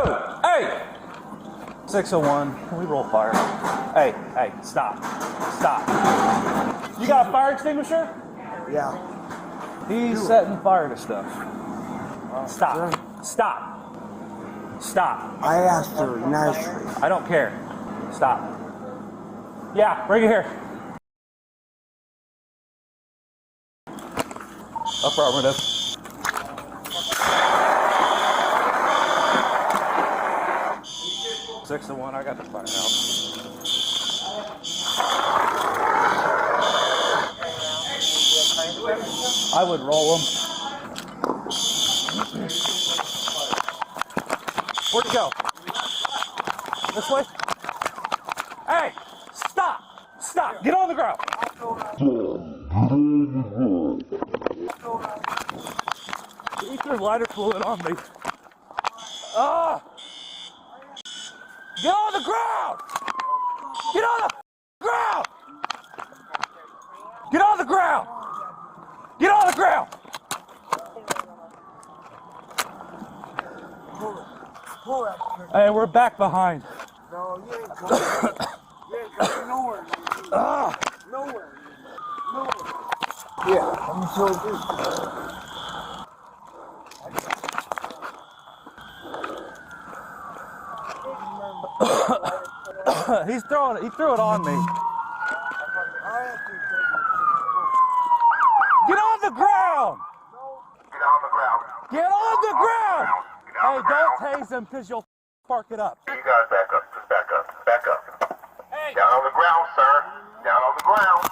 Whoa! Hey! 601, can we roll fire? Hey, stop. Stop. You got a fire extinguisher? Yeah. He's setting fire to stuff. Stop. Stop. Stop. I asked her nicely. I don't care. Stop. Yeah, bring it here. Affirmative. Six to one, I got the fire out. I would roll them. Where'd he go? This way? Hey! Stop! Stop! Get on the ground! He threw lighter fluid on me. Ah! Get on the ground! Get on the ground! Get on the ground! Get on the ground! Pull that. Hey, we're back behind. No, you ain't going. You ain't going nowhere. Nowhere. Nowhere. Yeah, I'm so good. He threw it on me. Get on the ground! Get on the ground. Get on the ground! Hey, don't tase him because you'll spark it up. You guys back up. Just back up. Back up. Hey. Down on the ground, sir. Down on the ground.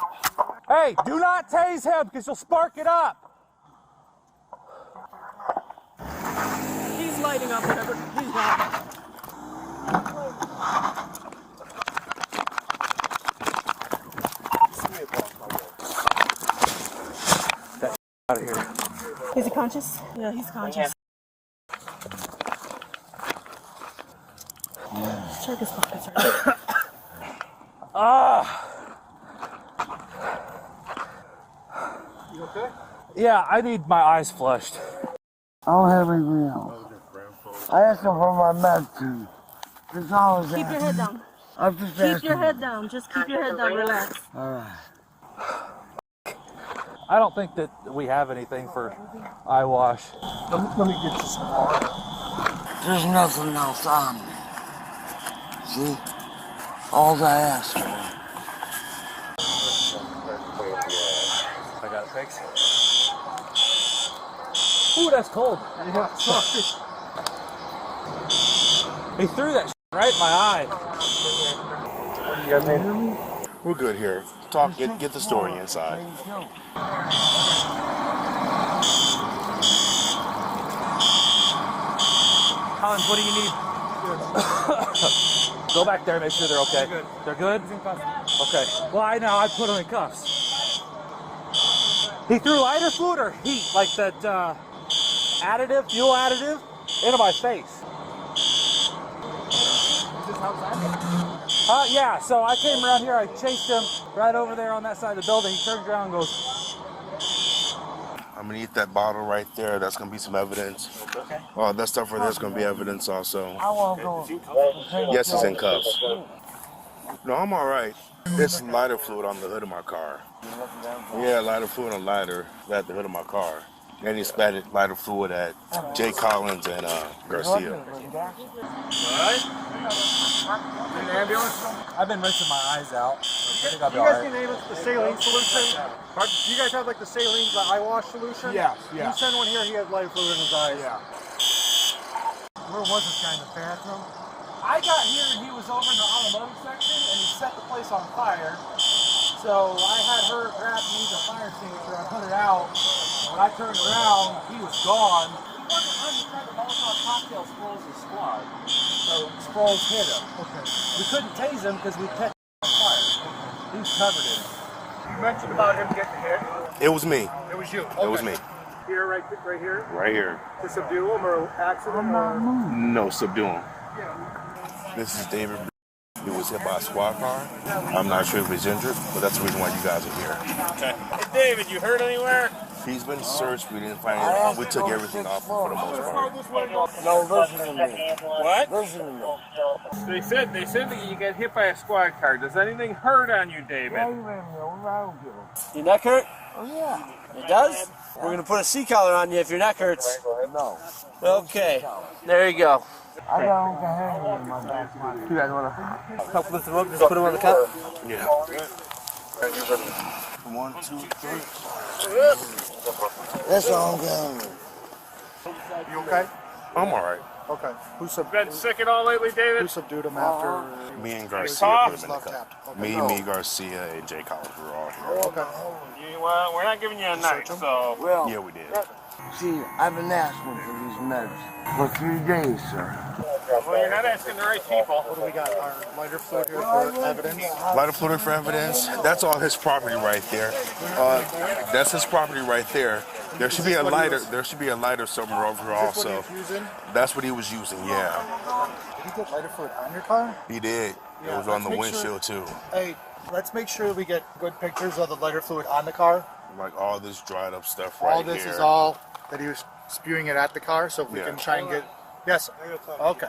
Hey, do not tase him because you'll spark it up. He's lighting up whatever. He's not. Out of here. Is he conscious? Yeah, he's conscious. Check his pockets right. You okay? Yeah, I need my eyes flushed. I don't have anything else. I asked her for my medicine. That's all I was Keep your head down. I'm just Keep your head down. Just keep your head down. Relax. Alright. I don't think that we have anything for eye wash. Let me get you some water. There's nothing else on me. See? All I asked for. I got it fixed. Ooh, that's cold. Yeah, sorry. He threw that right in my eye. You guys hear me? We're good here. Talk. Get the story inside. Collins, what do you need? Go back there and make sure they're okay. They're good? Okay. Well, I know. I put them in cuffs. He threw lighter fluid or heat, like that additive, fuel additive, into my face. Yeah, so I came around here. I chased him right over there on that side of the building. He turns around and goes... I'm gonna eat that bottle right there. That's gonna be some evidence. Okay. Oh, that stuff right there is gonna be evidence also. I want to go. Yes, he's in cuffs. No, I'm all right. There's lighter fluid on the hood of my car. Yeah, lighter fluid on lighter at the hood of my car. And he spatted lighter fluid at Jay Collins and Garcia. I've been rinsing my eyes out. I think I'll be You all guys right. can name it the saline solution? Do you guys have like the saline, the eye wash solution? Yeah, yeah. You send one here, he has lighter fluid in his eyes. Yeah. Where was this guy in the bathroom? I got here and he was over in the automotive section and he set the place on fire. So I had her grab me the fire extinguisher and put it out. When I turned around, he was gone. He wasn't running trying to Molotov cocktail Sproles' squad. So Sproles hit him. Okay. We couldn't tase him because we kept on fire. He was covered in it. You mentioned about him getting hit. It was me. It was you. It was me. Here, right here? Right here. To subdue him or accident or? No, subdue him. This is David. He was hit by a squad car. I'm not sure if he's injured, but that's the reason why you guys are here. Okay. Hey, David, you hurt anywhere? He's been searched. We didn't find anything. We took everything off for the most part. No, listen to me. What? Listen to me. They said that you got hit by a squad car. Does anything hurt on you, David? Wait a minute, I don't give a... Your neck hurt? Oh, yeah. It does? We're gonna put a C collar on you if your neck hurts. No. Okay. There you go. I got Uncle Henry in my back pocket. You guys wanna help lift him up? Just put him on the cup? Yeah. 1, 2, 3. That's all Uncle Henry. You okay? I'm all right. Okay. Been sick at all lately, David? Who subdued him after? Me and Garcia put him in the cup. Me, Garcia, and Jay Collins were all here. Okay. Well, we're not giving you a knife, so... Well, Yeah, we did. see, I've been asking for these meds for 3 days, sir. Well, you're not asking the right people. What do we got? Our lighter fluid here for evidence? Lighter fluid for evidence. That's all his property right there. That's his property right there. There should be a lighter. There should be a lighter somewhere over here also. That's what he was using. Yeah. Did you get lighter fluid on your car? He did. It was on the windshield too. Hey, let's make sure we get good pictures of the lighter fluid on the car. Like all this dried up stuff right All this here. is all that he was spewing it at the car, so if we Yeah. can try and get... Yes. Okay.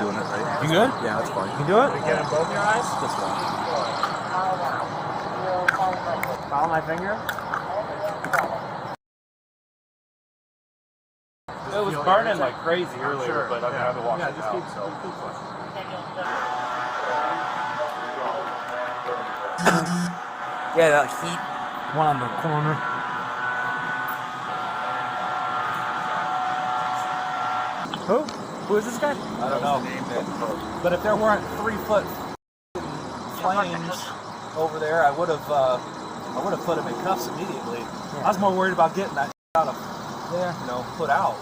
Doing it right. You good? Yeah, that's fine. You can do it? Get in both your eyes? This one. Follow my finger. It was burning like crazy earlier, but I mean, I've been walking it out, so... Yeah, that heat. One on the corner. Who? Who is this guy? I don't know. But if there weren't 3-foot flames over there, I would have put him in cuffs immediately. I was more worried about getting that out of there, put out.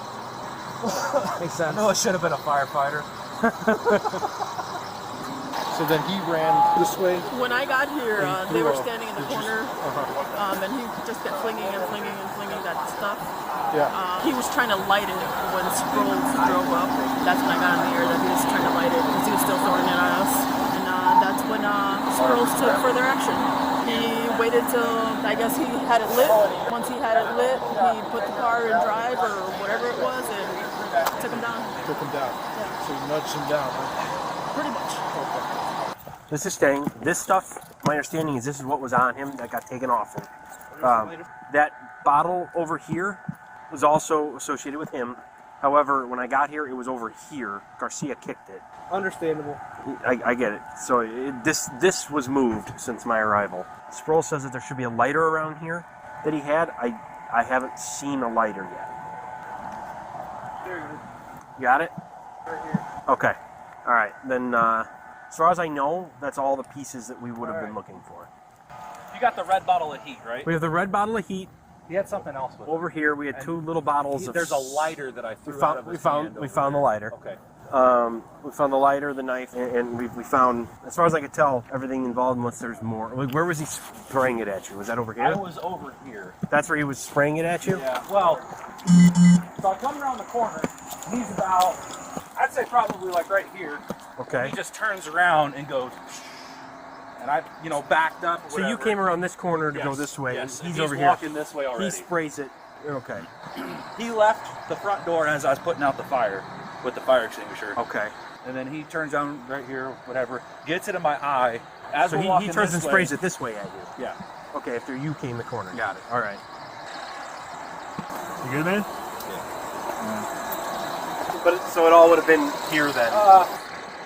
Makes sense. I know it should have been a firefighter. So then he ran this way. When I got here, they were standing in the corner, and he just kept flinging that stuff. Yeah. He was trying to light it when Sproles drove up. That's when I got in the air that he was trying to light it because he was still throwing it at us. And that's when Sproles took further action. He waited till, I guess he had it lit. Once he had it lit, he put the car in drive or whatever it was and took him down. Took him down. Yeah. So you nudged him down. Huh? Pretty much. This is staying. This stuff, my understanding is this is what was on him that got taken off him. That bottle over here was also associated with him. However, when I got here, it was over here. Garcia kicked it. Understandable. I get it. So this was moved since my arrival. Sproul says that there should be a lighter around here that he had. I haven't seen a lighter yet. You got it? Right here. Okay. All right. Then, as far as I know, that's all the pieces that we would have been looking for. You got the red bottle of heat, right? We have the red bottle of heat. He had something else with it. Over here, we had two little bottles of... There's a lighter that I threw out of his hand. We found the lighter. Okay. We found the lighter, the knife, and we found, as far as I could tell, everything involved unless there's more. Like, where was he spraying it at you? Was that over here? I was over here. That's where he was spraying it at you? Yeah, well, so I come around the corner, he's about, I'd say probably like right here. Okay. He just turns around and goes, and I, backed up. So you came around this corner to go this way. Yes, He's and over here. walking this way already. He sprays it. Okay. He left the front door as I was putting out the fire with the fire extinguisher. Okay. And then he turns down right here, whatever, gets it in my eye. As So we're he turns this and way, sprays it this way at you. Yeah. Okay, after you came the corner. Got it. All right. You good, man? But so it all would have been here then.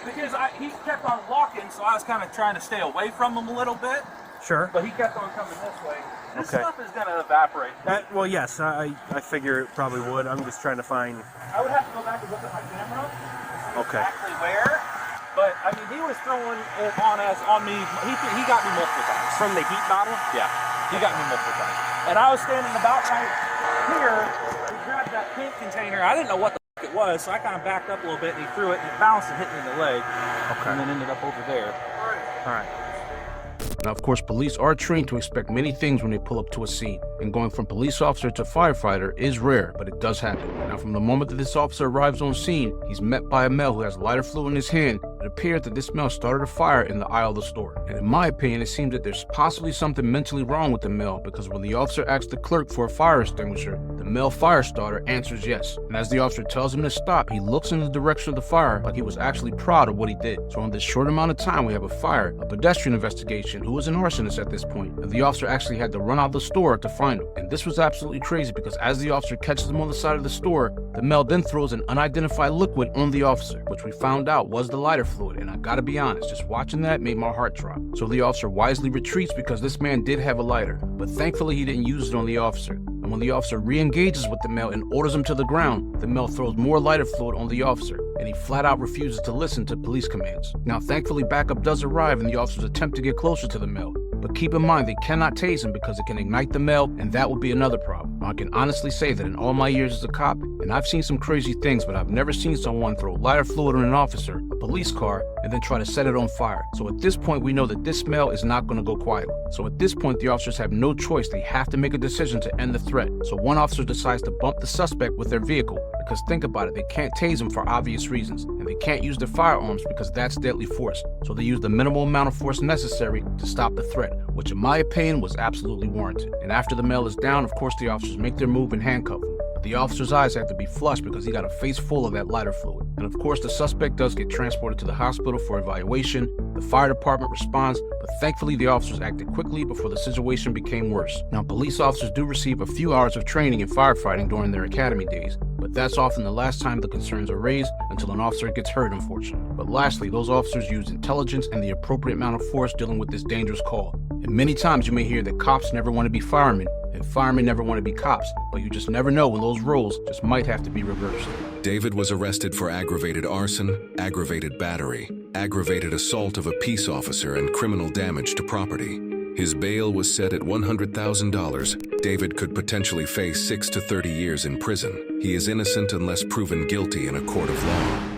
Because he kept on walking, so I was kind of trying to stay away from him a little bit. Sure. But he kept on coming this way. This Okay. stuff is going to evaporate. Well, yes, I figure it probably would. I'm just trying to find. I would have to go back and look at my camera to see Okay. exactly where. But I mean, he was throwing it on me. He got me multiple times. From the heat bottle? Yeah, he got me multiple times. And I was standing about right here. He grabbed that pink container. I didn't know what the f it was, so I kind of backed up a little bit, and he threw it, and it bounced and hit me in the leg. Okay. And then ended up over there. All right. Now, of course, police are trained to expect many things when they pull up to a scene, and going from police officer to firefighter is rare, but it does happen. Now, from the moment that this officer arrives on scene, he's met by a male who has lighter fluid in his hand. It appears that this male started a fire in the aisle of the store. And in my opinion, it seems that there's possibly something mentally wrong with the male, because when the officer asks the clerk for a fire extinguisher, the male fire starter answers yes. And as the officer tells him to stop, he looks in the direction of the fire like he was actually proud of what he did. So in this short amount of time, we have a fire, a pedestrian investigation, who was an arsonist at this point, and the officer actually had to run out of the store to find him. And this was absolutely crazy, because as the officer catches him on the side of the store, the male then throws an unidentified liquid on the officer, which we found out was the lighter fluid. And I gotta be honest, just watching that made my heart drop. So the officer wisely retreats because this man did have a lighter, but thankfully he didn't use it on the officer. And when the officer re-engages with the male and orders him to the ground, the male throws more lighter fluid on the officer, and he flat out refuses to listen to police commands. Now, thankfully, backup does arrive in the officers attempt to get closer to the male. But keep in mind, they cannot tase him because it can ignite the male, and that would be another problem. Now, I can honestly say that in all my years as a cop, and I've seen some crazy things, but I've never seen someone throw lighter fluid on an officer, a police car, and then try to set it on fire. So at this point, we know that this male is not going to go quietly. So at this point, the officers have no choice. They have to make a decision to end the threat. So one officer decides to bump the suspect with their vehicle, because think about it, they can't tase him for obvious reasons, and they can't use their firearms because that's deadly force. So they use the minimal amount of force necessary to stop the threat, which in my opinion was absolutely warranted. And after the male is down, of course the officers make their move and handcuff him. But the officer's eyes have to be flushed because he got a face full of that lighter fluid. And of course the suspect does get transported to the hospital for evaluation. The fire department responds, but thankfully the officers acted quickly before the situation became worse. Now, police officers do receive a few hours of training in firefighting during their academy days, but that's often the last time the concerns are raised until an officer gets hurt, unfortunately. But lastly, those officers use intelligence and the appropriate amount of force dealing with this dangerous call. And many times you may hear that cops never want to be firemen, and firemen never want to be cops, but you just never know when those roles just might have to be reversed. David was arrested for aggravated arson, aggravated battery, aggravated assault of a peace officer, and criminal damage to property. His bail was set at $100,000. David could potentially face 6 to 30 years in prison. He is innocent unless proven guilty in a court of law.